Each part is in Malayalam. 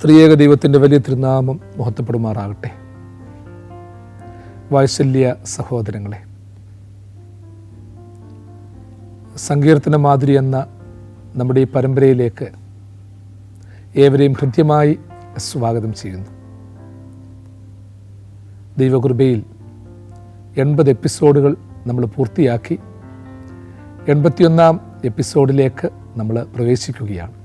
ത്രിയേക ദൈവത്തിൻ്റെ വലിയ തിരുനാമം മഹത്വപ്പെടുമാറാകട്ടെ. വാത്സല്യ സഹോദരങ്ങളെ, സങ്കീർത്തന മാധുരി എന്ന നമ്മുടെ ഈ പരമ്പരയിലേക്ക് ഏവരെയും ഹൃദ്യമായി സ്വാഗതം ചെയ്യുന്നു. ദൈവകൃപയിൽ 80 എപ്പിസോഡുകൾ നമ്മൾ പൂർത്തിയാക്കി 81-ാം എപ്പിസോഡിലേക്ക് നമ്മൾ പ്രവേശിക്കുകയാണ്.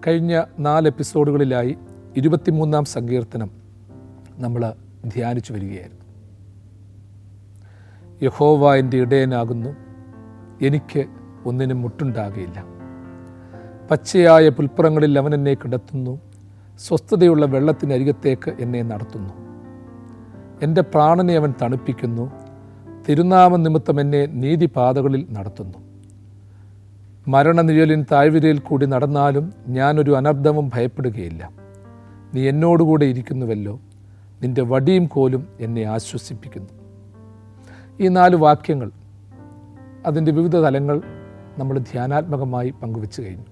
കഴിഞ്ഞ 4 എപ്പിസോഡുകളിലായി 23-ാം സങ്കീർത്തനം നമ്മൾ ധ്യാനിച്ചു വരികയായിരുന്നു. യഹോവ എൻ്റെ ഇടയനാകുന്നു, എനിക്ക് ഒന്നിനും മുട്ടുണ്ടാകുകയില്ല. പച്ചയായ പുൽപ്പുറങ്ങളിൽ അവൻ എന്നെ കിടത്തുന്നു, സ്വസ്ഥതയുള്ള വെള്ളത്തിനരികത്തേക്ക് എന്നെ നടത്തുന്നു. എൻ്റെ പ്രാണനെ അവൻ തണുപ്പിക്കുന്നു, തിരുനാമ നിമിത്തം എന്നെ നീതിപാതകളിൽ നടത്തുന്നു. മരണനിഴലിൻ താഴ്വരയിൽ കൂടി നടന്നാലും ഞാനൊരു അനർത്ഥവും ഭയപ്പെടുകയില്ല. നീ എന്നോടുകൂടെ ഇരിക്കുന്നുവല്ലോ, നിൻ്റെ വടിയും കോലും എന്നെ ആശ്വസിപ്പിക്കുന്നു. ഈ 4 വാക്യങ്ങൾ, അതിൻ്റെ വിവിധ തലങ്ങൾ നമ്മൾ ധ്യാനാത്മകമായി പങ്കുവെച്ചു കഴിഞ്ഞു.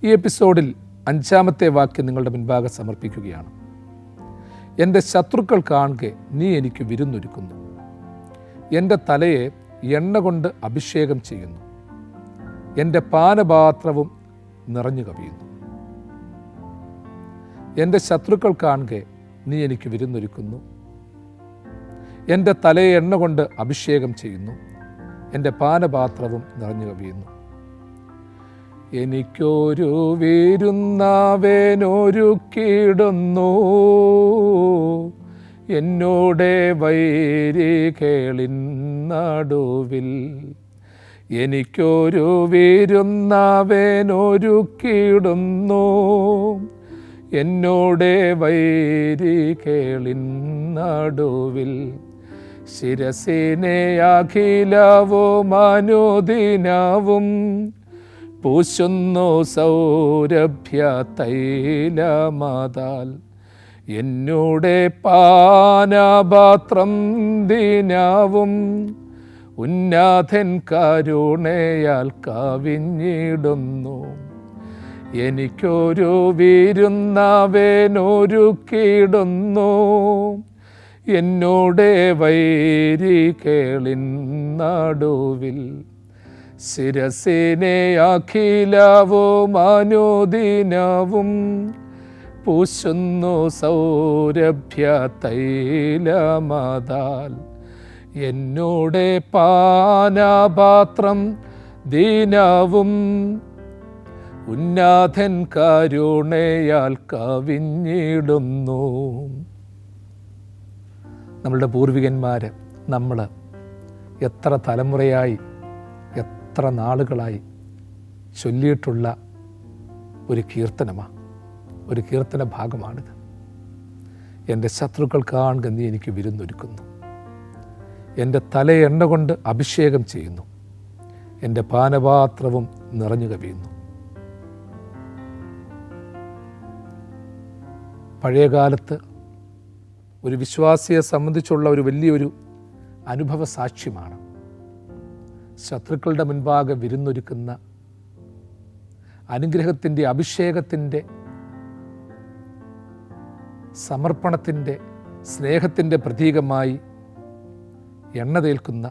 ഈ എപ്പിസോഡിൽ 5-ാമത്തെ വാക്യം നിങ്ങളുടെ മുൻപാകെ സമർപ്പിക്കുകയാണ്. എൻ്റെ ശത്രുക്കൾ കാണുക നീ എനിക്ക് വിരുന്നൊരുക്കുന്നു, എൻ്റെ തലയെ എണ്ണ കൊണ്ട് അഭിഷേകം ചെയ്യുന്നു, എൻ്റെ പാനപാത്രവും നിറഞ്ഞു കവിയുന്നു. എൻ്റെ ശത്രുക്കൾ കാണുക നീ എനിക്ക് വിരുന്നൊരുക്കുന്നു, എൻ്റെ തലയെ എണ്ണ കൊണ്ട് അഭിഷേകം ചെയ്യുന്നു, എൻ്റെ പാനപാത്രവും നിറഞ്ഞു കവിയുന്നു. എനിക്കൊരു വിരുന്നവനൊരുക്കിടുന്നു, എന്നോടെ വൈരികളിൻ നടുവിൽ. എനിക്കൊരു വിരുന്നവനൊരുക്കിടുന്നു, എന്നോടെ വൈരികളിൻ നടുവിൽ. ശിരസിനെ അഖിലവും അനുദിനവും പൂശുന്നു സൗരഭ്യ തൈലമതാൽ. എന്നോടെ പാനപാത്രം ദിനവും ഉന്നാഥൻ കരുണയാൽ കവിഞ്ഞിടുന്നു. എനിക്കൊരു വിരുന്നവനൊരുക്കിടുന്നു, എന്നോടെ വൈരികളിൻ നടുവിൽ. ശിരസിനെ അഖിലവും അനുദിനവും പൂശുന്നു സൗരഭ്യ തൈലമതാൽ. എന്നോടെ പാനപാത്രം ദിനവും ഉന്നാഥൻ കരുണയാൽ കവിഞ്ഞിടുന്നു. നമ്മളുടെ പൂർവികന്മാർ നമ്മൾ എത്ര തലമുറയായി എത്ര നാളുകളായി ചൊല്ലിയിട്ടുള്ള ഒരു കീർത്തനമാണ്, ഒരു കീർത്തന ഭാഗമാണിത്. എൻ്റെ ശത്രുക്കൾ കാണുക നീ എനിക്ക് വിരുന്നൊരുക്കുന്നു, എൻ്റെ തലയെ എണ്ണ കൊണ്ട് അഭിഷേകം ചെയ്യുന്നു, എൻ്റെ പാനപാത്രവും നിറഞ്ഞു കവിയുന്നു. പഴയകാലത്ത് ഒരു വിശ്വാസിയെ സംബന്ധിച്ചുള്ള ഒരു വലിയൊരു അനുഭവ സാക്ഷ്യമാണ് ശത്രുക്കളുടെ മുൻപാകെ വിരുന്നൊരുക്കുന്ന അനുഗ്രഹത്തിൻ്റെ, അഭിഷേകത്തിൻ്റെ, സമർപ്പണത്തിൻ്റെ, സ്നേഹത്തിൻ്റെ പ്രതീകമായി എണ്ണ തേൽക്കുന്ന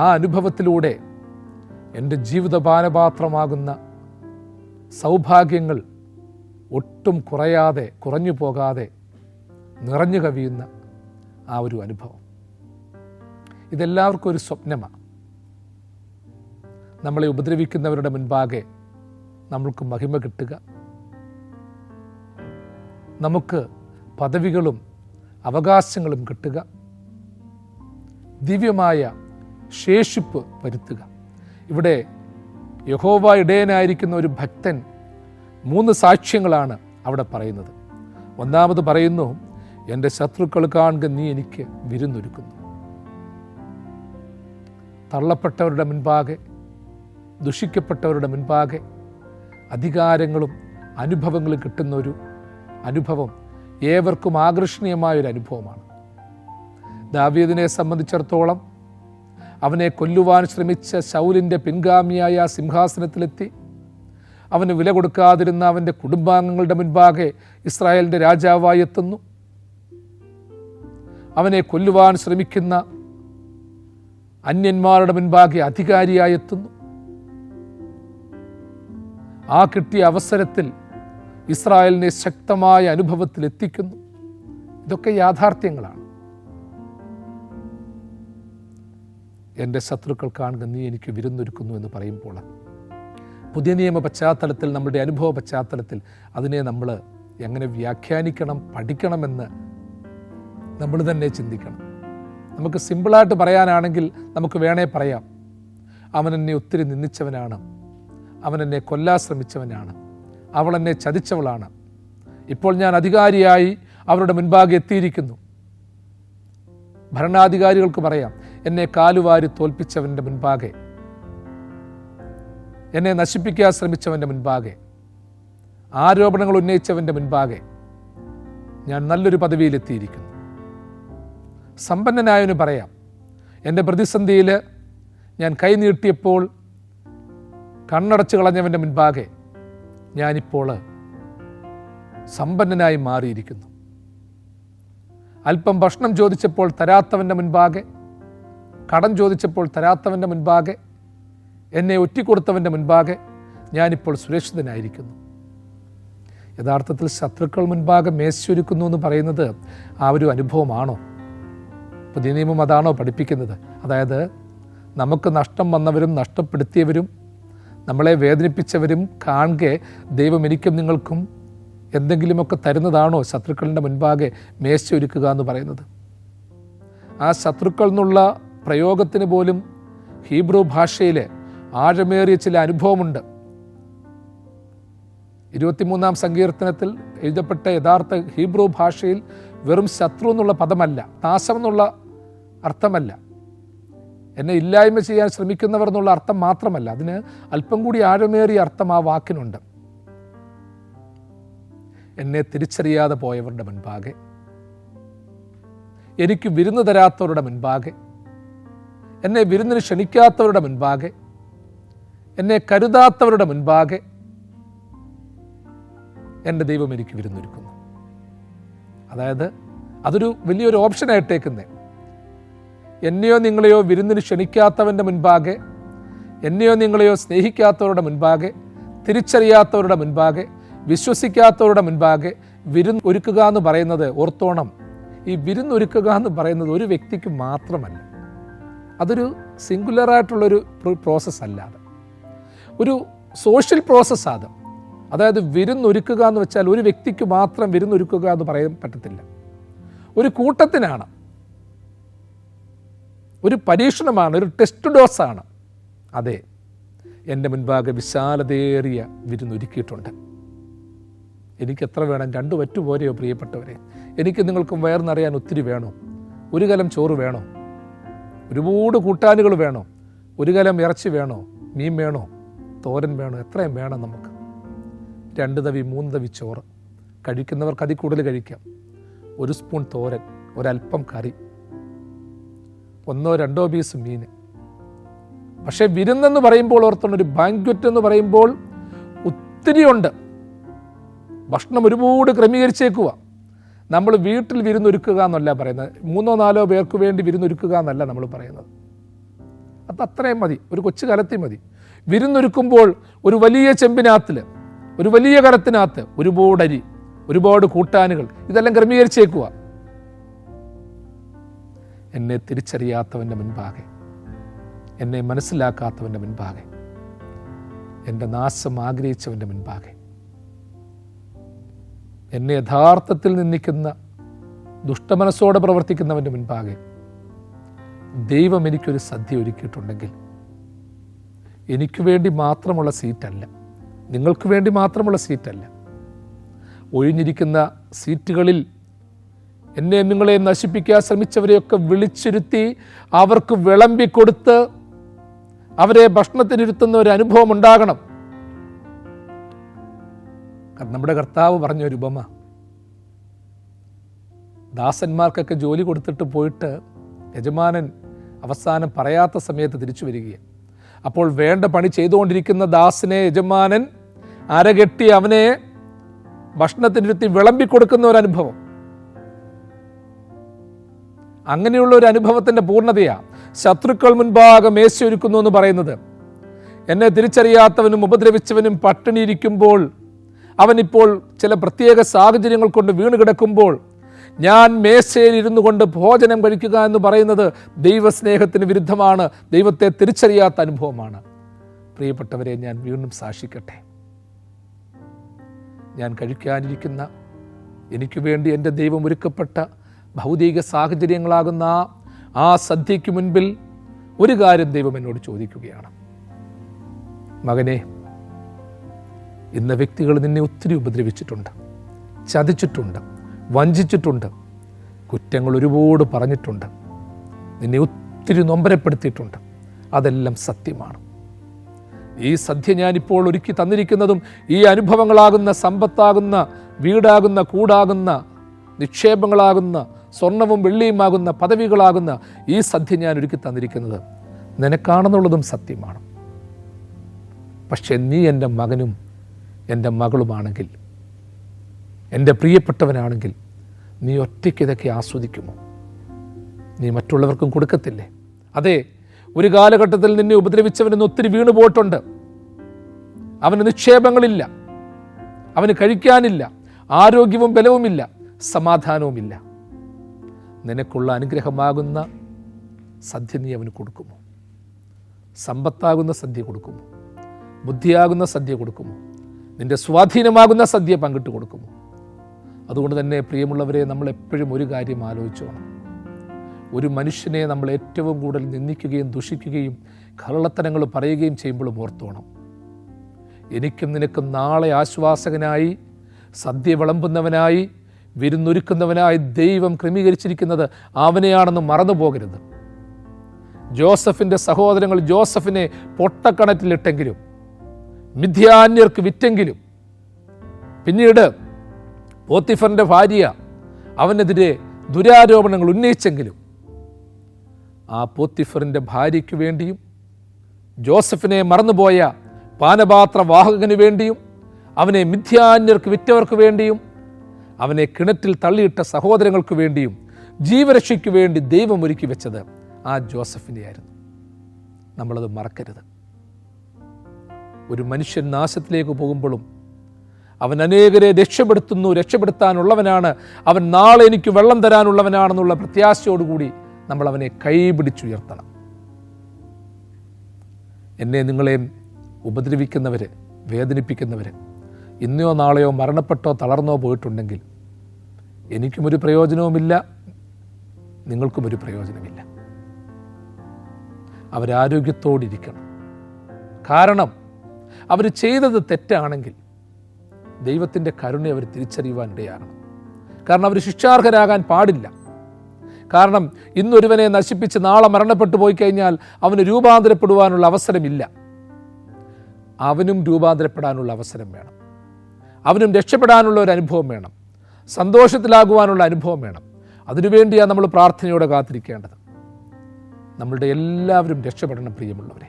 ആ അനുഭവത്തിലൂടെ എൻ്റെ ജീവിതപാനപാത്രമാകുന്ന സൗഭാഗ്യങ്ങൾ ഒട്ടും കുറയാതെ, കുറഞ്ഞു പോകാതെ നിറഞ്ഞു കവിയുന്ന ആ ഒരു അനുഭവം. ഇതെല്ലാവർക്കും ഒരു സ്വപ്നമാണ്. നമ്മളെ ഉപദ്രവിക്കുന്നവരുടെ മുൻപാകെ നമ്മൾക്ക് മഹിമ കിട്ടുക, നമുക്ക് പദവികളും അവകാശങ്ങളും കിട്ടുക, ദിവ്യമായ ശേഷിപ്പ് വരുത്തുക. ഇവിടെ യഹോവ ഇടയനായിരിക്കുന്ന ഒരു ഭക്തൻ 3 സാക്ഷ്യങ്ങളാണ് അവിടെ പറയുന്നത്. ഒന്നാമത് പറയുന്നു, എൻ്റെ ശത്രുക്കൾ കാണുക നീ എനിക്ക് വിരുന്നൊരുക്കുന്നു. തള്ളപ്പെട്ടവരുടെ മുൻപാകെ, ദുഷിക്കപ്പെട്ടവരുടെ മുൻപാകെ അധികാരങ്ങളും അനുഭവങ്ങളും കിട്ടുന്നൊരു അനുഭവം ഏവർക്കും ആകർഷണീയമായൊരു അനുഭവമാണ്. ദാവീദിനെ സംബന്ധിച്ചിടത്തോളം അവനെ കൊല്ലുവാൻ ശ്രമിച്ച ശൗലിൻ്റെ പിൻഗാമിയായ സിംഹാസനത്തിലെത്തി അവന് വില കൊടുക്കാതിരുന്ന അവൻ്റെ കുടുംബാംഗങ്ങളുടെ മുൻപാകെ ഇസ്രായേലിൻ്റെ രാജാവായി എത്തുന്നു. അവനെ കൊല്ലുവാൻ ശ്രമിക്കുന്ന അന്യന്മാരുടെ മുൻപാകെ അധികാരിയായി എത്തുന്നു. ആ കിട്ടിയ അവസരത്തിൽ ഇസ്രായേലിനെ ശക്തമായ അനുഭവത്തിൽ എത്തിക്കുന്നു. ഇതൊക്കെ യാഥാർത്ഥ്യങ്ങളാണ്. എൻ്റെ ശത്രുക്കൾ കാണുക, നീ എനിക്ക് വിരുന്നൊരുക്കുന്നു എന്ന് പറയുമ്പോൾ പുതിയ നിയമ പശ്ചാത്തലത്തിൽ, നമ്മുടെ അനുഭവ പശ്ചാത്തലത്തിൽ അതിനെ നമ്മൾ എങ്ങനെ വ്യാഖ്യാനിക്കണം, പഠിക്കണമെന്ന് നമ്മൾ തന്നെ ചിന്തിക്കണം. നമുക്ക് സിമ്പിളായിട്ട് പറയാനാണെങ്കിൽ നമുക്ക് വേണേ പറയാം, അവൻ എന്നെ ഒത്തിരി നിന്ദിച്ചവനാണ്, അവൻ എന്നെ കൊല്ലാൻ ശ്രമിച്ചവനാണ്, അവൾ എന്നെ ചതിച്ചവളാണ്, ഇപ്പോൾ ഞാൻ അധികാരിയായി അവരുടെ മുൻപാകെ എത്തിയിരിക്കുന്നു. ഭരണാധികാരികൾക്ക് പറയാം, എന്നെ കാലുവാരി തോൽപ്പിച്ചവൻ്റെ മുൻപാകെ, എന്നെ നശിപ്പിക്കാൻ ശ്രമിച്ചവൻ്റെ മുൻപാകെ, ആരോപണങ്ങൾ ഉന്നയിച്ചവൻ്റെ മുൻപാകെ ഞാൻ നല്ലൊരു പദവിയിലെത്തിയിരിക്കുന്നു. സമ്പന്നനായവന് പറയാം, എൻ്റെ പ്രതിസന്ധിയിൽ ഞാൻ കൈനീട്ടിയപ്പോൾ കണ്ണടച്ചു കളഞ്ഞവൻ്റെ മുൻപാകെ ഞാനിപ്പോൾ സമ്പന്നനായി മാറിയിരിക്കുന്നു. അല്പം ഭക്ഷണം ചോദിച്ചപ്പോൾ തരാത്തവൻ്റെ മുൻപാകെ, കടം ചോദിച്ചപ്പോൾ തരാത്തവൻ്റെ മുൻപാകെ, എന്നെ ഒറ്റിക്കൊടുത്തവൻ്റെ മുൻപാകെ ഞാനിപ്പോൾ സുരക്ഷിതനായിരിക്കുന്നു. യഥാർത്ഥത്തിൽ ശത്രുക്കൾ മുൻപാകെ മേശൊരുക്കുന്നു എന്ന് പറയുന്നത് ആ ഒരു അനുഭവമാണോ? പുതിയ നിയമം അതാണോ പഠിപ്പിക്കുന്നത്? അതായത് നമുക്ക് നഷ്ടം വന്നവരും നഷ്ടപ്പെടുത്തിയവരും നമ്മളെ വേദനിപ്പിച്ചവരും കാണെ ദൈവം എനിക്കും നിങ്ങൾക്കും എന്തെങ്കിലുമൊക്കെ തരുന്നതാണോ ശത്രുക്കളുടെ മുൻപാകെ മേശ ഒരുക്കുക എന്ന് പറയുന്നത്? ആ ശത്രുക്കൾ എന്നുള്ള പ്രയോഗത്തിന് പോലും ഹീബ്രു ഭാഷയിൽ ആഴമേറിയ ചില അനുഭവമുണ്ട്. 23-ാം സങ്കീർത്തനത്തിൽ എഴുതപ്പെട്ട യഥാർത്ഥ ഹീബ്രു ഭാഷയിൽ വെറും ശത്രു എന്നുള്ള പദമല്ല, നാശം എന്നുള്ള അർത്ഥമല്ല, എന്നെ ഇല്ലായ്മ ചെയ്യാൻ ശ്രമിക്കുന്നവർ എന്നുള്ള അർത്ഥം മാത്രമല്ല, അതിന് അല്പം കൂടി ആഴമേറിയ അർത്ഥം ആ വാക്കിനുണ്ട്. എന്നെ തിരിച്ചറിയാതെ പോയവരുടെ മുൻപാകെ, എനിക്ക് വിരുന്ന് തരാത്തവരുടെ മുൻപാകെ, എന്നെ വിരുന്നിന് ക്ഷണിക്കാത്തവരുടെ മുൻപാകെ, എന്നെ കരുതാത്തവരുടെ മുൻപാകെ എൻ്റെ ദൈവം എനിക്ക് വിരുന്നൊരുക്കുന്നു. അതായത് അതൊരു വലിയൊരു ഓപ്ഷനായിട്ടേക്കുന്നേ. എന്നെയോ നിങ്ങളെയോ വിരുന്നിന് ക്ഷണിക്കാത്തവൻ്റെ മുൻപാകെ, എന്നെയോ നിങ്ങളെയോ സ്നേഹിക്കാത്തവരുടെ മുൻപാകെ, തിരിച്ചറിയാത്തവരുടെ മുൻപാകെ, വിശ്വസിക്കാത്തവരുടെ മുൻപാകെ വിരുന്ന് ഒരുക്കുക എന്ന് പറയുന്നത്, ഓർത്തോണം, ഈ വിരുന്നൊരുക്കുക എന്ന് പറയുന്നത് ഒരു വ്യക്തിക്ക് മാത്രമല്ല. അതൊരു സിംഗുലറായിട്ടുള്ളൊരു പ്രോസസ്സ് അല്ലാതെ ഒരു സോഷ്യൽ പ്രോസസ്സാണ്. അതായത് വിരുന്നൊരുക്കുക എന്ന് വെച്ചാൽ ഒരു വ്യക്തിക്ക് മാത്രം വിരുന്നൊരുക്കുക എന്ന് പറയാൻ പറ്റത്തില്ല, ഒരു കൂട്ടത്തിനാണ്, ഒരു പരീക്ഷണമാണ്, ഒരു ടെസ്റ്റ് ഡോസാണ്. അതെ, എൻ്റെ മുൻപാകെ വിശാലതയേറിയ വിരുന്നൊരുക്കിയിട്ടുണ്ട്. എനിക്ക് എത്ര വേണം? 2 വറ്റു പോരെയോ പ്രിയപ്പെട്ടവരെ? എനിക്ക് നിങ്ങൾക്കും വയറിനറിയാൻ ഒത്തിരി വേണോ? ഒരു കലം ചോറ് വേണോ? ഒരുപാട് കൂട്ടാനുകൾ വേണോ? ഒരു കലം ഇറച്ചി വേണോ? മീൻ വേണോ? തോരൻ വേണോ? എത്രയും വേണം നമുക്ക്? 2 തവി 3 തവി ചോറ്, കഴിക്കുന്നവർക്ക് അതിൽ കൂടുതൽ കഴിക്കാം. 1 സ്പൂൺ തോരൻ, ഒരല്പം കറി, 1-2 പീസ് മീൻ. പക്ഷേ വിരുന്നെന്ന് പറയുമ്പോൾ ഓർത്തോണം, ഒരു ബാങ്ക്വറ്റ് എന്ന് പറയുമ്പോൾ ഒത്തിരിയുണ്ട്. ഭക്ഷണം ഒരുപാട് ക്രമീകരിച്ചേക്കുക. നമ്മൾ വീട്ടിൽ വിരുന്നൊരുക്കുക എന്നല്ല പറയുന്നത്, 3-4 പേർക്ക് വേണ്ടി വിരുന്നൊരുക്കുക എന്നല്ല നമ്മൾ പറയുന്നത്. അത് അത്രയും മതി, ഒരു കൊച്ചു കലത്തിൽ മതി. വിരുന്നൊരുക്കുമ്പോൾ ഒരു വലിയ ചെമ്പിനകത്തിൽ, ഒരു വലിയ കലത്തിനകത്ത് ഒരുപാട് അരി, ഒരുപാട് കൂട്ടാനുകൾ, ഇതെല്ലാം ക്രമീകരിച്ചേക്കുക. എന്നെ തിരിച്ചറിയാത്തവൻ്റെ മുൻപാകെ, എന്നെ മനസ്സിലാക്കാത്തവൻ്റെ മുൻപാകെ, എൻ്റെ നാശം ആഗ്രഹിച്ചവൻ്റെ മുൻപാകെ, എന്നെ യഥാർത്ഥത്തിൽ നിന്ദിക്കുന്ന ദുഷ്ടമനസ്സോടെ പ്രവർത്തിക്കുന്നവൻ്റെ മുൻപാകെ ദൈവം എനിക്കൊരു സദ്യ ഒരുക്കിയിട്ടുണ്ടെങ്കിൽ, എനിക്ക് വേണ്ടി മാത്രമുള്ള സീറ്റല്ല, നിങ്ങൾക്ക് വേണ്ടി മാത്രമുള്ള സീറ്റല്ല, ഒഴിഞ്ഞിരിക്കുന്ന സീറ്റുകളിൽ എന്നെ നിങ്ങളെ നശിപ്പിക്കാൻ ശ്രമിച്ചവരെയൊക്കെ വിളിച്ചിരുത്തി അവർക്ക് വിളമ്പിക്കൊടുത്ത് അവരെ ഭക്ഷണത്തിനിരുത്തുന്ന ഒരു അനുഭവം ഉണ്ടാകണം. നമ്മുടെ കർത്താവ് പറഞ്ഞൊരു ഉപമ, ദാസന്മാർക്കൊക്കെ ജോലി കൊടുത്തിട്ട് പോയിട്ട് യജമാനൻ അവസാനം പറയാത്ത സമയത്ത് തിരിച്ചു വരികയാണ്. അപ്പോൾ വേണ്ട പണി ചെയ്തുകൊണ്ടിരിക്കുന്ന ദാസനെ യജമാനൻ അരകെട്ടി അവനെ ഭക്ഷണത്തിനിരുത്തി വിളമ്പിക്കൊടുക്കുന്ന ഒരു അനുഭവം. അങ്ങനെയുള്ള ഒരു അനുഭവത്തിൻ്റെ പൂർണ്ണതയാണ് ശത്രുക്കൾ മുൻപാകെ മേശയൊരുക്കുന്നു എന്ന് പറയുന്നത്. എന്നെ തിരിച്ചറിയാത്തവനും ഉപദ്രവിച്ചവനും പട്ടിണിയിരിക്കുമ്പോൾ, അവനിപ്പോൾ ചില പ്രത്യേക സാഹചര്യങ്ങൾ കൊണ്ട് വീണ് കിടക്കുമ്പോൾ ഞാൻ മേശയിൽ ഇരുന്നു കൊണ്ട് ഭോജനം കഴിക്കുക എന്ന് പറയുന്നത് ദൈവസ്നേഹത്തിന് വിരുദ്ധമാണ്, ദൈവത്തെ തിരിച്ചറിയാത്ത അനുഭവമാണ്. പ്രിയപ്പെട്ടവരെ, ഞാൻ വീണ്ടും സാക്ഷിക്കട്ടെ. ഞാൻ കഴിക്കാനിരിക്കുന്ന, എനിക്ക് വേണ്ടി എൻ്റെ ദൈവം ഒരുക്കപ്പെട്ട ഭൗതിക സാഹചര്യങ്ങളാകുന്ന ആ സദ്യയ്ക്ക് മുൻപിൽ ഒരു കാര്യം ദൈവം എന്നോട് ചോദിക്കുകയാണ്. മകനെ, ഇന്ന വ്യക്തികൾ നിന്നെ ഒത്തിരി ഉപദ്രവിച്ചിട്ടുണ്ട്, ചതിച്ചിട്ടുണ്ട്, വഞ്ചിച്ചിട്ടുണ്ട്, കുറ്റങ്ങൾ ഒരുപാട് പറഞ്ഞിട്ടുണ്ട്, നിന്നെ ഒത്തിരി നൊമ്പരപ്പെടുത്തിയിട്ടുണ്ട്. അതെല്ലാം സത്യമാണ്. ഈ സദ്യ ഞാനിപ്പോൾ ഒരുക്കി തന്നിരിക്കുന്നതും ഈ അനുഭവങ്ങളാകുന്ന, സമ്പത്താകുന്ന, വീടാകുന്ന, കൂടാകുന്ന, നിക്ഷേപങ്ങളാകുന്ന, സ്വർണവും വെള്ളിയുമാകുന്ന, പദവികളാകുന്ന ഈ സദ്യ ഞാൻ ഒരുക്കി തന്നിരിക്കുന്നത് നിനക്കാണെന്നുള്ളതും സത്യമാണ്. പക്ഷെ നീ എൻ്റെ മകനും എൻ്റെ മകളുമാണെങ്കിൽ, എൻ്റെ പ്രിയപ്പെട്ടവനാണെങ്കിൽ, നീ ഒറ്റയ്ക്ക് ഇതൊക്കെ ആസ്വദിക്കുമോ? നീ മറ്റുള്ളവർക്കും കൊടുക്കത്തില്ലേ? അതെ, ഒരു കാലഘട്ടത്തിൽ നിന്നെ ഉപദ്രവിച്ചവനൊന്ന് ഒത്തിരി വീണു പോയിട്ടുണ്ട്. അവന് നിക്ഷേപങ്ങളില്ല, അവന് കഴിക്കാനില്ല, ആരോഗ്യവും ബലവുമില്ല, സമാധാനവുമില്ല. നിനക്കുള്ള അനുഗ്രഹമാകുന്ന സദ്യ നീ അവന് കൊടുക്കുമോ? സമ്പത്താകുന്ന സദ്യ കൊടുക്കുമോ? ബുദ്ധിയാകുന്ന സദ്യ കൊടുക്കുമോ? നിന്റെ സ്വാധീനമാകുന്ന സദ്യ പങ്കിട്ട് കൊടുക്കുമോ? അതുകൊണ്ട് തന്നെ പ്രിയമുള്ളവരെ, നമ്മൾ എപ്പോഴും ഒരു കാര്യം ആലോചിച്ചോണം. ഒരു മനുഷ്യനെ നമ്മൾ ഏറ്റവും കൂടുതൽ നിന്ദിക്കുകയും ദുഷിക്കുകയും കള്ളത്തരങ്ങൾ പറയുകയും ചെയ്യുമ്പോഴും ഓർത്തോണം, എനിക്കും നിനക്കും നാളെ ആശ്വാസകനായി, സദ്യ വിളമ്പുന്നവനായി, വിരുന്നൊരുക്കുന്നവനായി ദൈവം ക്രമീകരിച്ചിരിക്കുന്നത് അവനെയാണെന്ന് മറന്നു പോകരുത്. ജോസഫിൻ്റെ സഹോദരങ്ങൾ ജോസഫിനെ പൊട്ടക്കണറ്റിലിട്ടെങ്കിലും, മിഥ്യാന്യർക്ക് വിറ്റെങ്കിലും, പിന്നീട് പോത്തിഫറിൻ്റെ ഭാര്യ അവനെതിരെ ദുരാരോപണങ്ങൾ ഉന്നയിച്ചെങ്കിലും, ആ പോത്തിഫറിൻ്റെ ഭാര്യയ്ക്ക് വേണ്ടിയും ജോസഫിനെ മറന്നുപോയ പാനപാത്രവാഹകന് വേണ്ടിയും, അവനെ മിഥ്യാന്യർക്ക് വിറ്റവർക്ക് വേണ്ടിയും, അവനെ കിണറ്റിൽ തള്ളിയിട്ട സഹോദരങ്ങൾക്ക് വേണ്ടിയും ജീവരക്ഷയ്ക്ക് വേണ്ടി ദൈവം ഒരുക്കി വെച്ചത് ആ ജോസഫിനെയായിരുന്നു. നമ്മളത് മറക്കരുത്. ഒരു മനുഷ്യൻ നാശത്തിലേക്ക് പോകുമ്പോഴും അവൻ അനേകരെ രക്ഷപ്പെടുത്താനുള്ളവനാണ്, അവൻ നാളെ എനിക്ക് വെള്ളം തരാനുള്ളവനാണെന്നുള്ള പ്രത്യാശയോടുകൂടി നമ്മൾ അവനെ കൈപിടിച്ചുയർത്തണം. എന്നെ നിങ്ങളെയും ഉപദ്രവിക്കുന്നവർ, വേദനിപ്പിക്കുന്നവർ ഇന്നോ നാളെയോ മരണപ്പെട്ടോ തളർന്നോ പോയിട്ടുണ്ടെങ്കിൽ എനിക്കുമൊരു പ്രയോജനവുമില്ല, നിങ്ങൾക്കുമൊരു പ്രയോജനമില്ല. അവരാരോഗ്യത്തോടിരിക്കണം. കാരണം അവർ ചെയ്തത് തെറ്റാണെങ്കിൽ ദൈവത്തിൻ്റെ കരുണ അവർ തിരിച്ചറിയുവാൻ ഇടയാകണം. കാരണം അവർ ശിക്ഷാർഹരാകാൻ പാടില്ല. കാരണം ഇന്നൊരുവനെ നശിപ്പിച്ച് നാളെ മരണപ്പെട്ടു പോയി കഴിഞ്ഞാൽ അവന് രൂപാന്തരപ്പെടുവാനുള്ള അവസരമില്ല. അവനും രൂപാന്തരപ്പെടാനുള്ള അവസരം വേണം, അവനും രക്ഷപ്പെടാനുള്ള ഒരു അനുഭവം വേണം, സന്തോഷത്തിലാകുവാനുള്ള അനുഭവം വേണം. അതിനുവേണ്ടിയാണ് നമ്മൾ പ്രാർത്ഥനയോടെ കാത്തിരിക്കേണ്ടത്. നമ്മളുടെ എല്ലാവരും രക്ഷപ്പെടണം പ്രിയമുള്ളവരെ.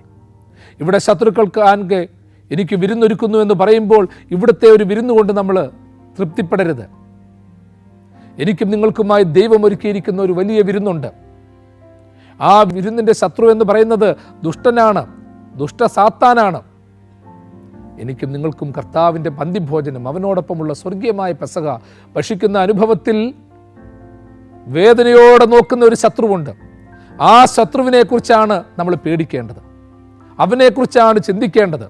ഇവിടെ ശത്രുക്കൾക്ക് ആൻകെ എനിക്ക് വിരുന്നൊരുക്കുന്നു എന്ന് പറയുമ്പോൾ ഇവിടുത്തെ ഒരു വിരുന്നുകൊണ്ട് നമ്മൾ തൃപ്തിപ്പെടരുത്. എനിക്കും നിങ്ങൾക്കുമായി ദൈവം ഒരുക്കിയിരിക്കുന്ന ഒരു വലിയ വിരുന്നുണ്ട്. ആ വിരുന്നിൻ്റെ ശത്രു എന്ന് പറയുന്നത് ദുഷ്ടനാണ്, സാത്താനാണ്. എനിക്കും നിങ്ങൾക്കും കർത്താവിൻ്റെ പന്തിഭോജനം, അവനോടൊപ്പമുള്ള സ്വർഗീയമായ പെസഹ ഭക്ഷിക്കുന്ന അനുഭവത്തിൽ വേദനയോടെ നോക്കുന്ന ഒരു ശത്രുവുണ്ട്. ആ ശത്രുവിനെക്കുറിച്ചാണ് നമ്മൾ പേടിക്കേണ്ടത്, അവനെക്കുറിച്ചാണ് ചിന്തിക്കേണ്ടത്,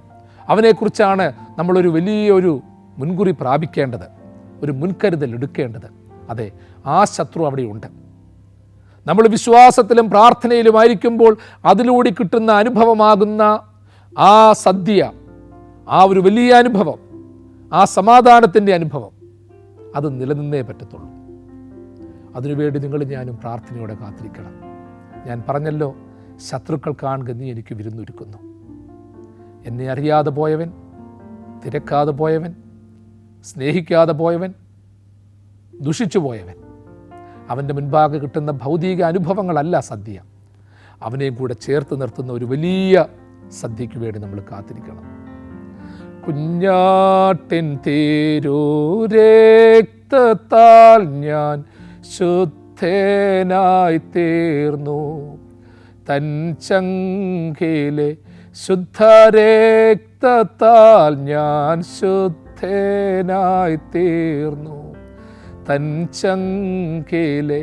അവനെക്കുറിച്ചാണ് നമ്മളൊരു വലിയൊരു മുൻകുറി പ്രാപിക്കേണ്ടത്, ഒരു മുൻകരുതൽ എടുക്കേണ്ടത്. അതെ, ആ ശത്രു അവിടെയുണ്ട്. നമ്മൾ വിശ്വാസത്തിലും പ്രാർത്ഥനയിലുമായിരിക്കുമ്പോൾ അതിലൂടെ കിട്ടുന്ന അനുഭവമാകുന്ന ആ സദ്യ, ആ ഒരു വലിയ അനുഭവം, ആ സമാധാനത്തിൻ്റെ അനുഭവം, അത് നിലനിന്നേ പറ്റത്തുള്ളൂ. അതിനുവേണ്ടി നിങ്ങൾ ഞാനും പ്രാർത്ഥനയോടെ കാത്തിരിക്കണം. ഞാൻ പറഞ്ഞല്ലോ, ശത്രുക്കൾ കാണുക നീ എനിക്ക് വിരുന്നൊരുക്കുന്നു. എന്നെ അറിയാതെ പോയവൻ, തിരക്കാതെ പോയവൻ, സ്നേഹിക്കാതെ പോയവൻ, ദുഷിച്ചു പോയവൻ, അവൻ്റെ മുൻപാകെ കിട്ടുന്ന ഭൗതിക അനുഭവങ്ങളല്ല സദ്യ. അവനെയും കൂടെ ചേർത്ത് നിർത്തുന്ന ഒരു വലിയ സദ്യയ്ക്ക് വേണ്ടി നമ്മൾ കാത്തിരിക്കണം. കുഞ്ഞാട്ടിൻ തിരുരക്തത്താൽ ഞാൻ ശുദ്ധനായി തീർന്നു. തൻ ചങ്കിലെ ശുദ്ധരക്തത്താൽ ഞാൻ ശുദ്ധനായി തീർന്നു. തൻ ചങ്കിലെ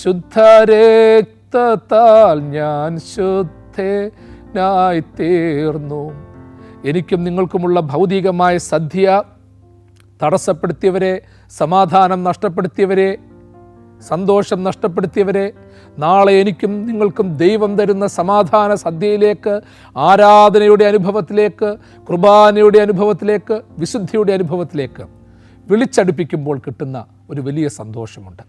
ശുദ്ധരക്തത്താൽ ഞാൻ ശുദ്ധനായി തീർന്നു. എനിക്കും നിങ്ങൾക്കുമുള്ള ഭൗതികമായ സദ്യ തടസ്സപ്പെടുത്തിയവരെ, സമാധാനം നഷ്ടപ്പെടുത്തിയവരെ, സന്തോഷം നഷ്ടപ്പെടുത്തിയവരെ, നാളെ എനിക്കും നിങ്ങൾക്കും ദൈവം തരുന്ന സമാധാന സദ്യയിലേക്ക്, ആരാധനയുടെ അനുഭവത്തിലേക്ക്, കുർബാനയുടെ അനുഭവത്തിലേക്ക്, വിശുദ്ധിയുടെ അനുഭവത്തിലേക്ക് വിളിച്ചടുപ്പിക്കുമ്പോൾ കിട്ടുന്ന ഒരു വലിയ സന്തോഷമുണ്ട്.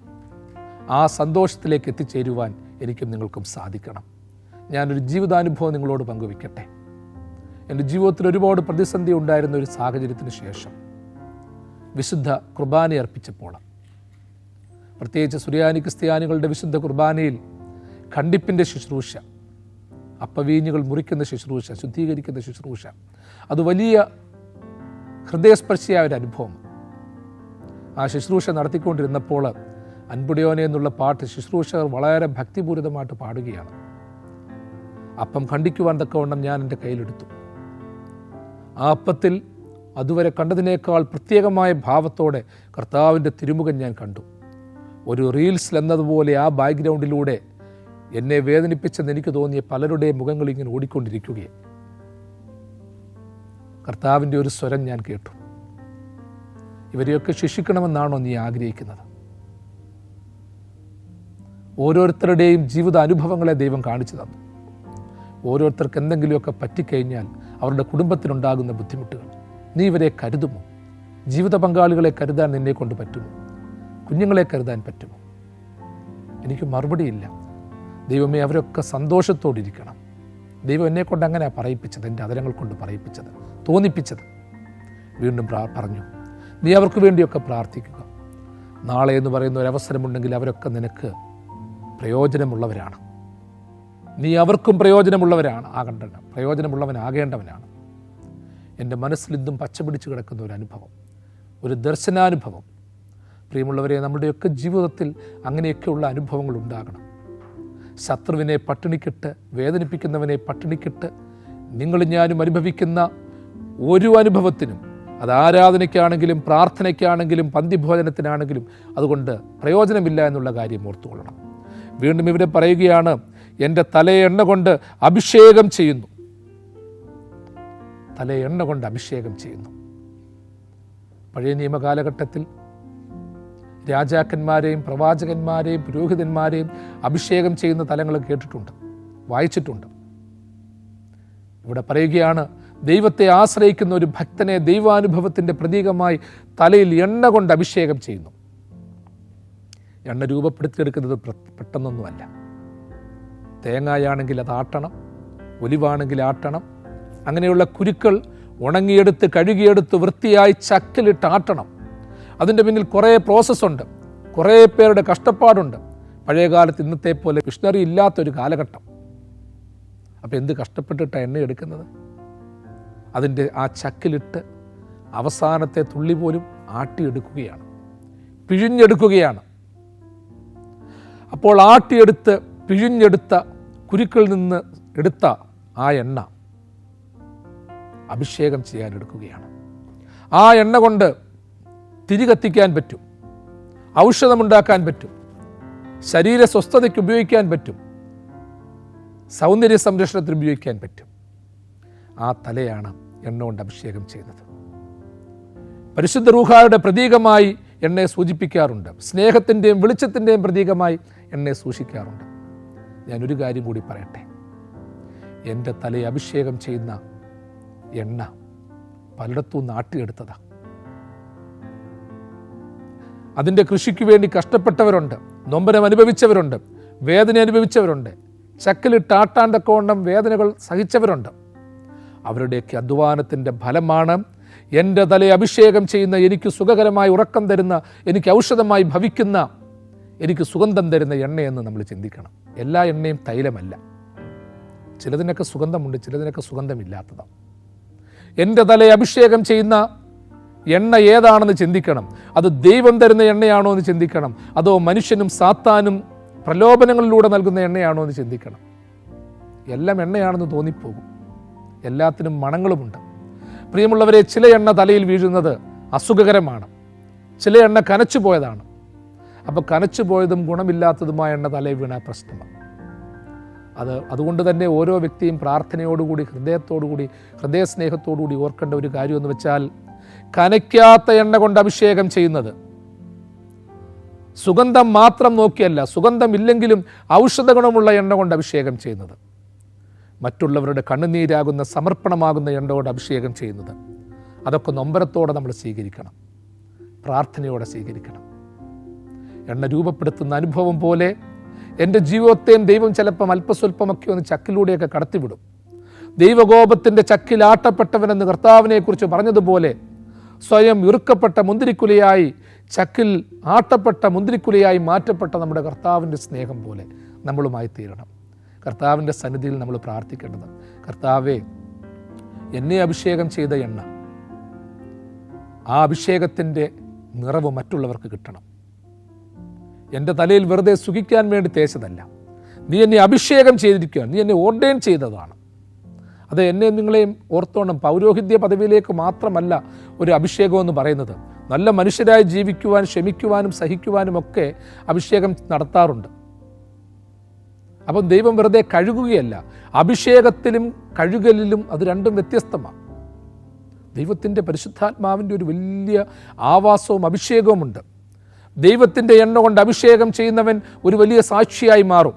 ആ സന്തോഷത്തിലേക്ക് എത്തിച്ചേരുവാൻ എനിക്കും നിങ്ങൾക്കും സാധിക്കണം. ഞാനൊരു ജീവിതാനുഭവം നിങ്ങളോട് പങ്കുവയ്ക്കട്ടെ. എൻ്റെ ജീവിതത്തിൽ ഒരുപാട് പ്രതിസന്ധി ഉണ്ടായിരുന്ന ഒരു സാഹചര്യത്തിന് ശേഷം വിശുദ്ധ കുർബാന അർപ്പിച്ചപ്പോൾ, പ്രത്യേകിച്ച് സുറിയാനി ക്രിസ്ത്യാനികളുടെ വിശുദ്ധ കുർബാനയിൽ ഖണ്ഡിപ്പിൻ്റെ ശുശ്രൂഷ, അപ്പവീഞ്ഞുകൾ മുറിക്കുന്ന ശുശ്രൂഷ, ശുദ്ധീകരിക്കുന്ന ശുശ്രൂഷ, അത് വലിയ ഹൃദയസ്പർശിയായ ഒരു അനുഭവം. ആ ശുശ്രൂഷ നടത്തിക്കൊണ്ടിരുന്നപ്പോൾ അൻപുടിയോനെ എന്നുള്ള പാട്ട് ശുശ്രൂഷകർ വളരെ ഭക്തിപൂരിതമായിട്ട് പാടുകയാണ്. അപ്പം ഖണ്ഡിക്കുവാൻ തക്കവണ്ണം ഞാൻ എൻ്റെ കയ്യിലെടുത്തു. ആ അപ്പത്തിൽ അതുവരെ കണ്ടതിനേക്കാൾ പ്രത്യേകമായ ഭാവത്തോടെ കർത്താവിൻ്റെ തിരുമുഖം ഞാൻ കണ്ടു. ഒരു റീൽസിൽ എന്നതുപോലെ ആ ബാക്ക്ഗ്രൗണ്ടിലൂടെ എന്നെ വേദനിപ്പിച്ചെന്ന് എനിക്ക് തോന്നിയ പലരുടെയും മുഖങ്ങൾ ഇങ്ങനെ ഓടിക്കൊണ്ടിരിക്കുകയെ കർത്താവിൻ്റെ ഒരു സ്വരം ഞാൻ കേട്ടു. ഇവരെയൊക്കെ ശിക്ഷിക്കണമെന്നാണോ നീ ആഗ്രഹിക്കുന്നത്? ഓരോരുത്തരുടെയും ജീവിത അനുഭവങ്ങളെ ദൈവം കാണിച്ചു തന്നു. ഓരോരുത്തർക്ക് എന്തെങ്കിലുമൊക്കെ പറ്റിക്കഴിഞ്ഞാൽ അവരുടെ കുടുംബത്തിനുണ്ടാകുന്ന ബുദ്ധിമുട്ടുകൾ നീ ഇവരെ കരുതുമോ? ജീവിത പങ്കാളികളെ കരുതാൻ നിന്നെ കൊണ്ട് പറ്റുമോ? കുഞ്ഞുങ്ങളെ കരുതാൻ പറ്റുമോ? എനിക്ക് മറുപടിയില്ല. ദൈവമേ, അവരൊക്കെ സന്തോഷത്തോടിരിക്കണം. ദൈവം എന്നെക്കൊണ്ട് അങ്ങനെ പറയിപ്പിച്ചത്, എൻ്റെ അതരങ്ങൾ കൊണ്ട് പറയിപ്പിച്ചത്, തോന്നിപ്പിച്ചത്. വീണ്ടും പറഞ്ഞു, നീ അവർക്ക് വേണ്ടിയൊക്കെ പ്രാർത്ഥിക്കുക. നാളെ എന്ന് പറയുന്ന ഒരവസരമുണ്ടെങ്കിൽ അവരൊക്കെ നിനക്ക് പ്രയോജനമുള്ളവരാണ്. നീ അവർക്കും പ്രയോജനമുള്ളവനാകേണ്ടവനാണ്. എൻ്റെ മനസ്സിലിന്തും പച്ചപിടിച്ച് കിടക്കുന്ന ഒരു അനുഭവം, ഒരു ദർശനാനുഭവം. പ്രിയമുള്ളവരെ, നമ്മുടെയൊക്കെ ജീവിതത്തിൽ അങ്ങനെയൊക്കെയുള്ള അനുഭവങ്ങൾ ഉണ്ടാകണം. ശത്രുവിനെ പട്ടിണിക്കിട്ട്, വേദനിപ്പിക്കുന്നവനെ പട്ടിണിക്കിട്ട് നിങ്ങളും ഞാനും അനുഭവിക്കുന്ന ഒരു അനുഭവത്തിനും, അത് ആരാധനയ്ക്കാണെങ്കിലും പ്രാർത്ഥനയ്ക്കാണെങ്കിലും പന്തിഭോജനത്തിനാണെങ്കിലും, അതുകൊണ്ട് പ്രയോജനമില്ല എന്നുള്ള കാര്യം ഓർത്തുകൊള്ളണം. വീണ്ടും ഇവിടെ പറയുകയാണ്, എൻ്റെ തലയെ എണ്ണ കൊണ്ട് അഭിഷേകം ചെയ്യുന്നു. തലയെ എണ്ണ കൊണ്ട് അഭിഷേകം ചെയ്യുന്നു. പഴയ നിയമകാലഘട്ടത്തിൽ രാജാക്കന്മാരെയും പ്രവാചകന്മാരെയും പുരോഹിതന്മാരെയും അഭിഷേകം ചെയ്യുന്ന തലങ്ങൾ കേട്ടിട്ടുണ്ട്, വായിച്ചിട്ടുണ്ട്. ഇവിടെ പറയുകയാണ്, ദൈവത്തെ ആശ്രയിക്കുന്ന ഒരു ഭക്തനെ ദൈവാനുഭവത്തിൻ്റെ പ്രതീകമായി തലയിൽ എണ്ണ കൊണ്ട് അഭിഷേകം ചെയ്യുന്നു. എണ്ണ രൂപപ്പെടുത്തിയെടുക്കുന്നത് പെട്ടെന്നൊന്നുമല്ല. തേങ്ങായാണെങ്കിൽ അത് ആട്ടണം, ഒലിവാണെങ്കിൽ ആട്ടണം. അങ്ങനെയുള്ള കുരുക്കൾ ഉണങ്ങിയെടുത്ത് കഴുകിയെടുത്ത് വൃത്തിയായി ചക്കിലിട്ട് ആട്ടണം. അതിൻ്റെ പിന്നിൽ കുറേ പ്രോസസ്സുണ്ട്, കുറേ പേരുടെ കഷ്ടപ്പാടുണ്ട്. പഴയകാലത്ത് ഇന്നത്തെ പോലെ മിഷനറി ഇല്ലാത്തൊരു കാലഘട്ടം. അപ്പോൾ എന്ത് കഷ്ടപ്പെട്ടിട്ടാണ് എണ്ണ എടുക്കുന്നത്? അതിൻ്റെ ആ ചക്കിലിട്ട് അവസാനത്തെ തുള്ളി പോലും ആട്ടിയെടുക്കുകയാണ്, പിഴിഞ്ഞെടുക്കുകയാണ്. അപ്പോൾ ആട്ടിയെടുത്ത് പിഴിഞ്ഞെടുത്ത കുരുക്കളിൽ നിന്ന് എടുത്ത ആ എണ്ണ അഭിഷേകം ചെയ്യാൻ എടുക്കുകയാണ്. ആ എണ്ണ കൊണ്ട് തിരി കത്തിക്കാൻ പറ്റും, ഔഷധമുണ്ടാക്കാൻ പറ്റും, ശരീര സ്വസ്ഥതയ്ക്ക് ഉപയോഗിക്കാൻ പറ്റും, സൗന്ദര്യ സംരക്ഷണത്തിന് ഉപയോഗിക്കാൻ പറ്റും. ആ തലയാണ് എണ്ണ കൊണ്ട് അഭിഷേകം ചെയ്യുന്നത്. പരിശുദ്ധ റൂഹായുടെ പ്രതീകമായി എണ്ണയെ സൂചിപ്പിക്കാറുണ്ട്. സ്നേഹത്തിൻ്റെയും വെളിച്ചത്തിൻ്റെയും പ്രതീകമായി എണ്ണയെ സൂക്ഷിക്കാറുണ്ട്. ഞാനൊരു കാര്യം കൂടി പറയട്ടെ. എൻ്റെ തലയെ അഭിഷേകം ചെയ്യുന്ന എണ്ണ പലയിടത്തും നാട്ടിയെടുത്തതാണ്. അതിൻ്റെ കൃഷിക്ക് വേണ്ടി കഷ്ടപ്പെട്ടവരുണ്ട്, നൊമ്പരം അനുഭവിച്ചവരുണ്ട്, വേദന അനുഭവിച്ചവരുണ്ട്, ചക്കിലിട്ടാട്ടാണ്ടക്കോണം വേദനകൾ സഹിച്ചവരുണ്ട്. അവരുടെയൊക്കെ അധ്വാനത്തിൻ്റെ ഫലമാണ് എൻ്റെ തലയെ അഭിഷേകം ചെയ്യുന്ന, എനിക്ക് സുഖകരമായി ഉറക്കം തരുന്ന, എനിക്ക് ഔഷധമായി ഭവിക്കുന്ന, എനിക്ക് സുഗന്ധം തരുന്ന എണ്ണയെന്ന് നമ്മൾ ചിന്തിക്കണം. എല്ലാ എണ്ണയും തൈലമല്ല. ചിലതിനൊക്കെ സുഗന്ധമുണ്ട്, ചിലതിനൊക്കെ സുഗന്ധമില്ലാത്തതാണ്. എൻ്റെ തലയെ അഭിഷേകം ചെയ്യുന്ന എണ്ണ ഏതാണെന്ന് ചിന്തിക്കണം. അത് ദൈവം തരുന്ന എണ്ണയാണോ എന്ന് ചിന്തിക്കണം, അതോ മനുഷ്യനും സാത്താനും പ്രലോഭനങ്ങളിലൂടെ നൽകുന്ന എണ്ണയാണോ എന്ന് ചിന്തിക്കണം. എല്ലാം എണ്ണയാണെന്ന് തോന്നിപ്പോകും. എല്ലാത്തിനും മണങ്ങളുമുണ്ട്. പ്രിയമുള്ളവരെ, ചില എണ്ണ തലയിൽ വീഴുന്നത് അസുഖകരമാണ്, ചില എണ്ണ കനച്ചു പോയതാണ്. അപ്പോൾ കനച്ചു പോയതും ഗുണമില്ലാത്തതുമായ എണ്ണ തലയിൽ വീണ പ്രശ്നമാണ്. അതുകൊണ്ട് തന്നെ ഓരോ വ്യക്തിയും പ്രാർത്ഥനയോടുകൂടി, ഹൃദയസ്നേഹത്തോടുകൂടി ഓർക്കേണ്ട ഒരു കാര്യമെന്ന് വെച്ചാൽ, കനയ്ക്കാത്ത എണ്ണ കൊണ്ട് അഭിഷേകം ചെയ്യുന്നത് സുഗന്ധം മാത്രം നോക്കിയല്ല, സുഗന്ധമില്ലെങ്കിലും ഔഷധ ഗുണമുള്ള എണ്ണ കൊണ്ട് അഭിഷേകം ചെയ്യുന്നത്, മറ്റുള്ളവരുടെ കണ്ണുനീരാകുന്ന സമർപ്പണമാകുന്ന എണ്ണ കൊണ്ട് അഭിഷേകം ചെയ്യുന്നത്, അതൊക്കെ നൊമ്പരത്തോടെ നമ്മൾ സ്വീകരിക്കണം, പ്രാർത്ഥനയോടെ സ്വീകരിക്കണം. എണ്ണ രൂപപ്പെടുത്തുന്ന അനുഭവം പോലെ എൻ്റെ ജീവിതത്തെയും ദൈവം ചിലപ്പം അല്പസ്വല്പമൊക്കെ ഒന്ന് ചക്കിലൂടെയൊക്കെ കടത്തിവിടും. ദൈവകോപത്തിൻ്റെ ചക്കിൽ ആട്ടപ്പെട്ടവനെന്ന് കർത്താവിനെക്കുറിച്ച് പറഞ്ഞതുപോലെ സ്വയം ഇറുക്കപ്പെട്ട മുന്തിരിക്കുലയായി, ചക്കിൽ ആട്ടപ്പെട്ട മുന്തിരിക്കുലയായി മാറ്റപ്പെട്ട നമ്മുടെ കർത്താവിൻ്റെ സ്നേഹം പോലെ നമ്മളുമായി തീരണം. കർത്താവിൻ്റെ സന്നിധിയിൽ നമ്മൾ പ്രാർത്ഥിക്കേണ്ടത്, കർത്താവേ, എന്നെ അഭിഷേകം ചെയ്ത എണ്ണ, ആ അഭിഷേകത്തിൻ്റെ നിറവ് മറ്റുള്ളവർക്ക് കിട്ടണം. എൻ്റെ തലയിൽ വെറുതെ സുഖിക്കാൻ വേണ്ടി തേച്ചതല്ല, നീ എന്നെ അഭിഷേകം ചെയ്തിരിക്കുകയാണ്, നീ എന്നെ ഓർഡൈൻ ചെയ്തതാണ്. അത് എന്നെ നിങ്ങളെയും ഓർത്തോണം. പൗരോഹിത്യ പദവിയിലേക്ക് മാത്രമല്ല ഒരു അഭിഷേകം എന്ന് പറയുന്നത്. നല്ല മനുഷ്യരായി ജീവിക്കുവാൻ, ക്ഷമിക്കുവാനും സഹിക്കുവാനും ഒക്കെ അഭിഷേകം നടത്താറുണ്ട്. അപ്പം ദൈവം വെറുതെ കഴുകുകയല്ല, അഭിഷേകത്തിലും കഴുകലിലും അത് രണ്ടും വ്യത്യസ്തമാണ്. ദൈവത്തിൻ്റെ പരിശുദ്ധാത്മാവിൻ്റെ ഒരു വലിയ ആവാസവും അഭിഷേകവുമുണ്ട്. ദൈവത്തിൻ്റെ എണ്ണ കൊണ്ട് അഭിഷേകം ചെയ്യുന്നവൻ ഒരു വലിയ സാക്ഷിയായി മാറും.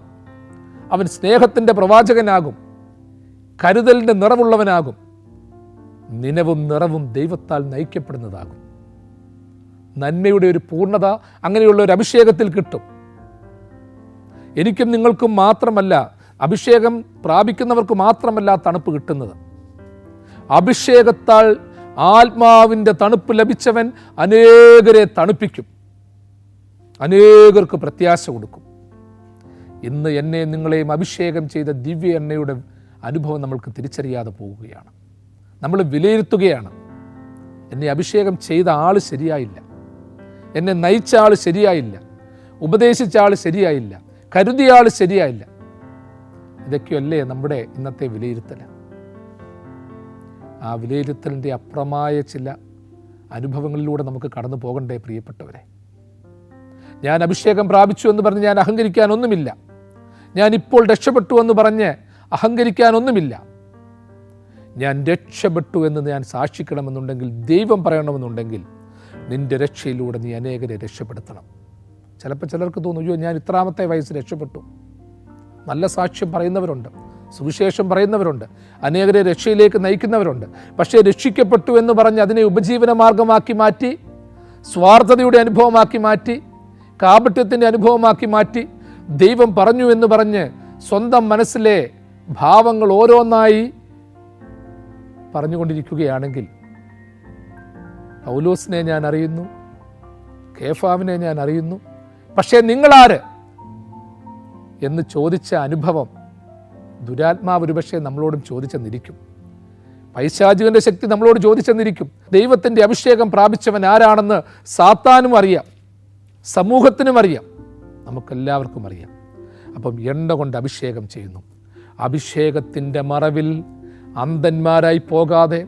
അവൻ സ്നേഹത്തിൻ്റെ പ്രവാചകനാകും, കരുതലിൻ്റെ നിറവുള്ളവനാകും, നിനവും നിറവും ദൈവത്താൽ നയിക്കപ്പെടുന്നതാകും. നന്മയുടെ ഒരു പൂർണ്ണത അങ്ങനെയുള്ള ഒരു അഭിഷേകത്തിൽ കിട്ടും. എനിക്കും നിങ്ങൾക്കും മാത്രമല്ല, അഭിഷേകം പ്രാപിക്കുന്നവർക്ക് മാത്രമല്ല തണുപ്പ് കിട്ടുന്നത്. അഭിഷേകത്താൽ ആത്മാവിൻ്റെ തണുപ്പ് ലഭിച്ചവൻ അനേകരെ തണുപ്പിക്കും, അനേകർക്ക് പ്രത്യാശ കൊടുക്കും. ഇന്ന് എന്നെ നിങ്ങളെയും അഭിഷേകം ചെയ്ത ദിവ്യ എണ്ണയുടെ അനുഭവം നമ്മൾക്ക് തിരിച്ചറിയാതെ പോവുകയാണ്. നമ്മൾ വിലയിരുത്തുകയാണ്, എന്നെ അഭിഷേകം ചെയ്ത ആൾ ശരിയായില്ല, എന്നെ നയിച്ച ആൾ ശരിയായില്ല, ഉപദേശിച്ച ആൾ ശരിയായില്ല, കരുതിയ ആൾ ശരിയായില്ല. ഇതൊക്കെയല്ലേ നമ്മുടെ ഇന്നത്തെ വിലയിരുത്തൽ. ആ വിലയിരുത്തലിൻ്റെ അപ്പുറമായ ചില അനുഭവങ്ങളിലൂടെ നമുക്ക് കടന്നു പോകണ്ടേ പ്രിയപ്പെട്ടവരെ. ഞാൻ അഭിഷേകം പ്രാപിച്ചു എന്ന് പറഞ്ഞ് ഞാൻ അഹങ്കരിക്കാനൊന്നുമില്ല, ഞാനിപ്പോൾ രക്ഷപ്പെട്ടു എന്ന് പറഞ്ഞ് അഹങ്കരിക്കാനൊന്നുമില്ല. ഞാൻ രക്ഷപ്പെട്ടു എന്ന് ഞാൻ സാക്ഷിക്കണമെന്നുണ്ടെങ്കിൽ, ദൈവം പറയണമെന്നുണ്ടെങ്കിൽ, നിൻ്റെ രക്ഷയിലൂടെ നീ അനേകരെ രക്ഷപ്പെടുത്തണം. ചിലപ്പോൾ ചിലർക്ക് തോന്നും, അയ്യോ ഞാൻ ഇത്രാമത്തെ വയസ്സ് രക്ഷപ്പെട്ടു. നല്ല സാക്ഷ്യം പറയുന്നവരുണ്ട്, സുവിശേഷം പറയുന്നവരുണ്ട്, അനേകരെ രക്ഷയിലേക്ക് നയിക്കുന്നവരുണ്ട്. പക്ഷേ രക്ഷിക്കപ്പെട്ടു എന്ന് പറഞ്ഞ് അതിനെ ഉപജീവന മാർഗമാക്കി മാറ്റി, സ്വാർത്ഥതയുടെ അനുഭവമാക്കി മാറ്റി, കാപട്യത്തിൻ്റെ അനുഭവമാക്കി മാറ്റി, ദൈവം പറഞ്ഞു എന്ന് പറഞ്ഞ് സ്വന്തം മനസ്സിലെ ഭാവങ്ങൾ ഓരോന്നായി പറഞ്ഞുകൊണ്ടിരിക്കുകയാണെങ്കിൽ, പൗലോസിനെ ഞാൻ അറിയുന്നു, കേഫാവിനെ ഞാൻ അറിയുന്നു, പക്ഷേ നിങ്ങളാര് എന്ന് ചോദിച്ച അനുഭവം ദുരാത്മാവ് ഒരുപക്ഷെ നമ്മളോടും ചോദിച്ചെന്നിരിക്കും. പൈശാചികന്റെ ശക്തി നമ്മളോട് ചോദിച്ചെന്നിരിക്കും. ദൈവത്തിൻ്റെ അഭിഷേകം പ്രാപിച്ചവൻ ആരാണെന്ന് സാത്താനും അറിയാം, സമൂഹത്തിനും അറിയാം, നമുക്കെല്ലാവർക്കും അറിയാം. അപ്പം എണ്ണ കൊണ്ട് അഭിഷേകം ചെയ്യുന്നു. അഭിഷേകത്തിൻ്റെ മറവിൽ അന്ധന്മാരായി പോകാതെ,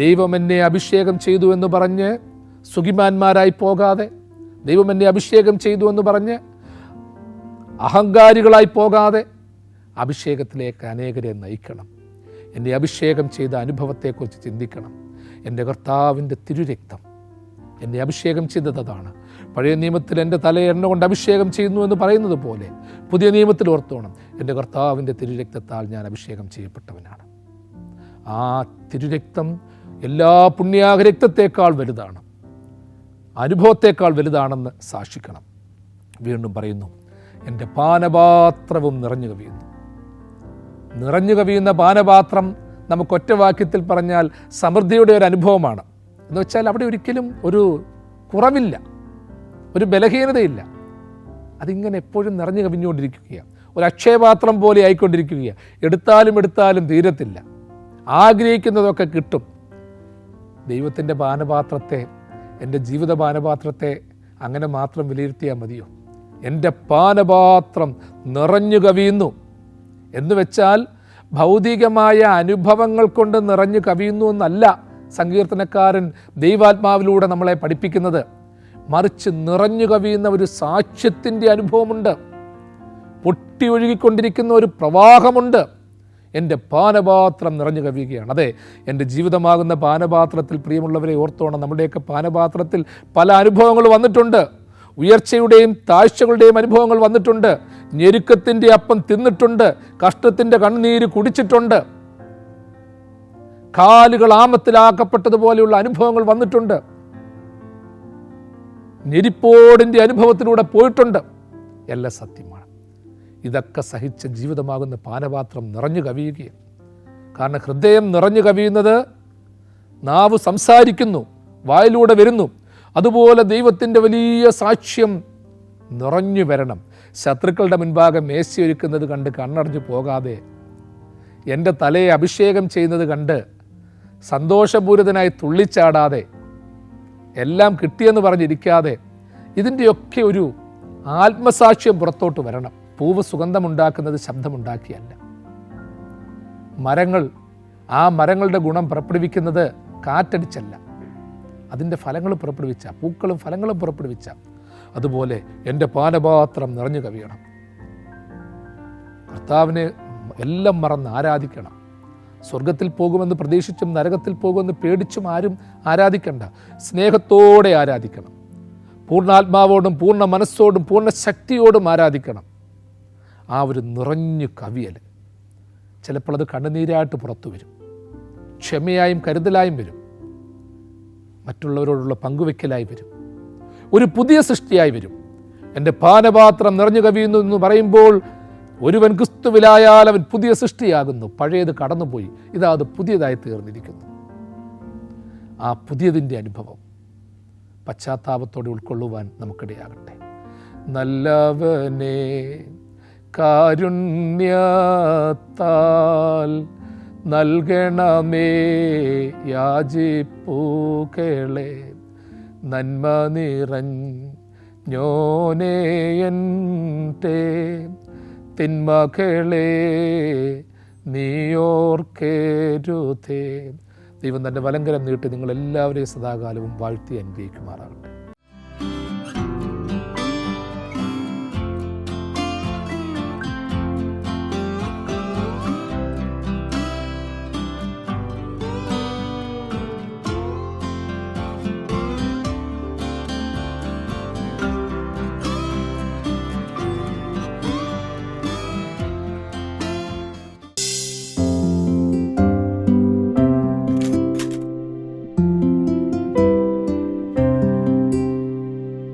ദൈവം എന്നെ അഭിഷേകം ചെയ്തു എന്ന് പറഞ്ഞ് സുഖിമാന്മാരായി പോകാതെ, ദൈവം എന്നെ അഭിഷേകം ചെയ്തു എന്ന് പറഞ്ഞ് അഹങ്കാരികളായി പോകാതെ, അഭിഷേകത്തിലേക്ക് അനേകരെ നയിക്കണം. എന്നെ അഭിഷേകം ചെയ്ത അനുഭവത്തെക്കുറിച്ച് ചിന്തിക്കണം. എൻ്റെ കർത്താവിൻ്റെ തിരുരക്തം എന്നെ അഭിഷേകം ചെയ്തതാണ്. പഴയ നിയമത്തിൽ എൻ്റെ തലയെ എണ്ണ കൊണ്ട് അഭിഷേകം ചെയ്യുന്നു എന്ന് പറയുന്നത് പോലെ, പുതിയ നിയമത്തിൽ ഓർത്തോണം, എൻ്റെ കർത്താവിൻ്റെ തിരുരക്തത്താൽ ഞാൻ അഭിഷേകം ചെയ്യപ്പെട്ടവനാണ്. ആ തിരുരക്തം എല്ലാ പുണ്യാഹരക്തത്തേക്കാൾ വലുതാണ്, അനുഭവത്തേക്കാൾ വലുതാണെന്ന് സാക്ഷിക്കണം. വീണ്ടും പറയുന്നു, എൻ്റെ പാനപാത്രവും നിറഞ്ഞു കവിയുന്നു. നിറഞ്ഞു കവിയുന്ന പാനപാത്രം നമുക്കൊറ്റ വാക്യത്തിൽ പറഞ്ഞാൽ സമൃദ്ധിയുടെ ഒരു അനുഭവമാണ്. എന്ന് വെച്ചാൽ അവിടെ ഒരിക്കലും ഒരു കുറവില്ല, ഒരു ബലഹീനതയില്ല. അതിങ്ങനെ എപ്പോഴും നിറഞ്ഞു കവിഞ്ഞുകൊണ്ടിരിക്കുകയാണ്. ഒരു അക്ഷയപാത്രം പോലെ ആയിക്കൊണ്ടിരിക്കുകയാണ്. എടുത്താലും തീരത്തില്ല. ആഗ്രഹിക്കുന്നതൊക്കെ കിട്ടും. ദൈവത്തിൻ്റെ പാനപാത്രത്തെ, എൻ്റെ ജീവിത പാനപാത്രത്തെ അങ്ങനെ മാത്രം വിലയിരുത്തിയാൽ മതിയോ? എൻ്റെ പാനപാത്രം നിറഞ്ഞു കവിയുന്നു എന്ന് വെച്ചാൽ ഭൗതികമായ അനുഭവങ്ങൾ കൊണ്ട് നിറഞ്ഞു കവിയുന്നു എന്നല്ല സങ്കീർത്തനക്കാരൻ ദൈവാത്മാവിലൂടെ നമ്മളെ പഠിപ്പിക്കുന്നത്. മറിച്ച് നിറഞ്ഞു കവിയുന്ന ഒരു സാക്ഷ്യത്തിൻ്റെ അനുഭവമുണ്ട്, പൊട്ടി ഒഴുകിക്കൊണ്ടിരിക്കുന്ന ഒരു പ്രവാഹമുണ്ട്. എൻ്റെ പാനപാത്രം നിറഞ്ഞു കവിയുകയാണ്. അതെ, എൻ്റെ ജീവിതമാകുന്ന പാനപാത്രത്തിൽ, പ്രിയമുള്ളവരെ ഓർത്തോണം, നമ്മുടെയൊക്കെ പാനപാത്രത്തിൽ പല അനുഭവങ്ങൾ വന്നിട്ടുണ്ട്. ഉയർച്ചയുടെയും താഴ്ചകളുടെയും അനുഭവങ്ങൾ വന്നിട്ടുണ്ട്. ഞെരുക്കത്തിൻ്റെ അപ്പം തിന്നിട്ടുണ്ട്, കഷ്ടത്തിൻ്റെ കണ്ണുനീര് കുടിച്ചിട്ടുണ്ട്, കാലുകൾ ആമത്തിലാക്കപ്പെട്ടതുപോലെയുള്ള അനുഭവങ്ങൾ വന്നിട്ടുണ്ട്, ഞെരിപ്പോടിൻ്റെ അനുഭവത്തിലൂടെ പോയിട്ടുണ്ട്. എല്ലാം സത്യമാണ്. ഇതൊക്കെ സഹിച്ച ജീവിതമാകുന്ന പാനപാത്രം നിറഞ്ഞു കവിയുകയാണ്. കാരണം ഹൃദയം നിറഞ്ഞു കവിയുന്നത് നാവ് സംസാരിക്കുന്നു, വായിലൂടെ വരുന്നു. അതുപോലെ ദൈവത്തിൻ്റെ വലിയ സാക്ഷ്യം നിറഞ്ഞു വരണം. ശത്രുക്കളുടെ മുൻപാകെ മേശയൊരുക്കുന്നത് കണ്ട് കണ്ണടഞ്ഞു പോകാതെ, എൻ്റെ തലയെ അഭിഷേകം ചെയ്യുന്നത് കണ്ട് സന്തോഷപൂരിതനായി തുള്ളിച്ചാടാതെ, എല്ലാം കിട്ടിയെന്ന് പറഞ്ഞിരിക്കാതെ, ഇതിൻ്റെയൊക്കെ ഒരു ആത്മസാക്ഷ്യം പുറത്തോട്ട് വരണം. പൂവ് സുഗന്ധമുണ്ടാക്കുന്നത് ശബ്ദമുണ്ടാക്കിയല്ല. മരങ്ങൾ, ആ മരങ്ങളുടെ ഗുണം പുറപ്പെടുവിക്കുന്നത് കാറ്റടിച്ചല്ല, അതിൻ്റെ ഫലങ്ങൾ പുറപ്പെടുവിച്ച, പൂക്കളും ഫലങ്ങളും പുറപ്പെടുവിച്ച. അതുപോലെ എൻ്റെ പാനപാത്രം നിറഞ്ഞു കവിയണം. കർത്താവിനെ എല്ലാം മറന്ന് ആരാധിക്കണം. സ്വർഗത്തിൽ പോകുമെന്ന് പ്രതീക്ഷിച്ചും നരകത്തിൽ പോകുമെന്ന് പേടിച്ചും ആരും ആരാധിക്കണ്ട. സ്നേഹത്തോടെ ആരാധിക്കണം. പൂർണ്ണാത്മാവോടും പൂർണ്ണ മനസ്സോടും പൂർണ്ണ ശക്തിയോടും ആരാധിക്കണം. ആ ഒരു നിറഞ്ഞു കവിയൽ ചിലപ്പോൾ അത് കണ്ണുനീരായിട്ട് പുറത്തു വരും, ക്ഷമയായും കരുതലായും വരും, മറ്റുള്ളവരോടുള്ള പങ്കുവെക്കലായി വരും, ഒരു പുതിയ സൃഷ്ടിയായി വരും. എൻ്റെ പാനപാത്രം നിറഞ്ഞു കവിയുന്നു എന്ന് പറയുമ്പോൾ ഒരുവൻ ക്രിസ്തുവിലായാൽ അവൻ പുതിയ സൃഷ്ടിയാകുന്നു, പഴയത് കടന്നുപോയി, ഇതാ അത് പുതിയതായി തീർന്നിരിക്കുന്നു. ആ പുതിയതിൻ്റെ അനുഭവം പശ്ചാത്താപത്തോടെ ഉൾക്കൊള്ളുവാൻ നമുക്കിടയാകട്ടെ. നല്ലവനെ കാരുണ്യത്താൽ നൽകണമേ യാചിപ്പൂക്കളെ, നന്മ നിറഞ്ഞോനേയൻ്റെ തിന്മകളെ നീയോർക്കരുതേ. ദൈവം തൻ്റെ വലങ്കരം നീട്ടി നിങ്ങളെല്ലാവരെയും സദാകാലവും വാഴ്ത്തി അനുഗ്രഹിക്കുമാറാകട്ടെ.